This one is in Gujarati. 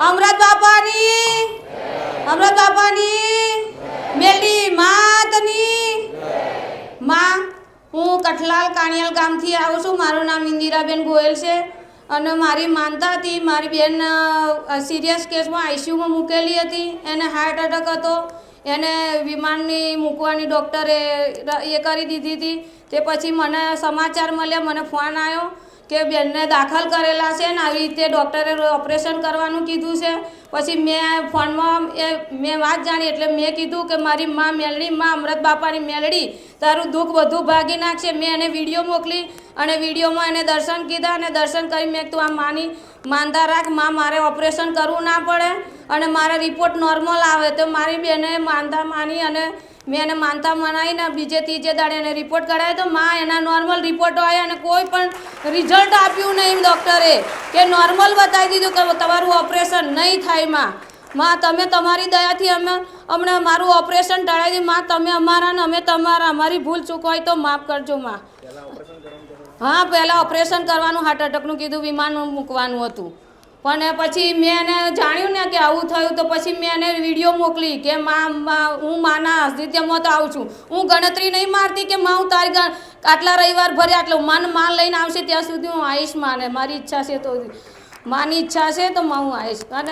અમૃત બાપાની મેલડી માતની માં હું કઠલાલ કાણિયાલ ગામથી આવું છું। મારું નામ ઇન્દિરાબેન ગોયલ છે અને મારી માનતા હતી મારી બેન સિરિયસ કેસમાં આઈસીયુમાં મૂકેલી હતી। એને હાર્ટ એટેક હતો, એને વિમાનની મૂકવાની ડૉક્ટરે એ કરી દીધી હતી। તે પછી મને સમાચાર મળ્યા, મને ફોન આવ્યો કે બેનને દાખલ કરેલા છે ને આવી રીતે ડૉક્ટરે ઓપરેશન કરવાનું કીધું છે। પછી મેં ફોનમાં મેં વાત જાણી એટલે મેં કીધું કે મારી માં મેલડી, માં અમૃત બાપાની મેલડી તારું દુઃખ બધું ભાગી નાખશે। મેં એને વિડીયો મોકલી અને વિડીયોમાં એને દર્શન કીધા અને દર્શન કરી મેં તું આ માની માનતા રાખ, માં મારે ઓપરેશન કરવું ના પડે અને મારે રિપોર્ટ નોર્મલ આવે। તો મારી બેને માનતા માની અને મેં એને માનતા મનાવીને બીજે ત્રીજે દાડે એને રિપોર્ટ કરાવ્યો તો માં એના નોર્મલ રિપોર્ટો આવ્યા અને કોઈ પણ રિઝલ્ટ આપ્યું નહીં ડૉક્ટરે, કે નોર્મલ બતાવી દીધું કે તમારું ઓપરેશન નહીં થાય। માં તમે તમારી દયાથી હમણાં મારું ઓપરેશન ટળાવી દીધું। માં તમે અમારા ને અમે તમારા, અમારી ભૂલ ચૂક હોય તો માફ કરજો માં। હા, પહેલાં ઓપરેશન કરવાનું હાર્ટ એટેકનું કીધું, વિમાન મૂકવાનું હતું, પણ પછી મેં એને જાણ્યું ને કે આવું થયું તો પછી મેં એને વિડીયો મોકલી કે માં હું માના આતિથ્યમાં તો આવું છું। હું ગણતરી નહીં મારતી કે માં હું તારી આટલા રવિવાર ભરે આટલું માન લઈને આવશે ત્યાં સુધી હું આવીશ માને, મારી ઈચ્છા છે તો માની ઈચ્છા છે તો માં હું આવીશ। અને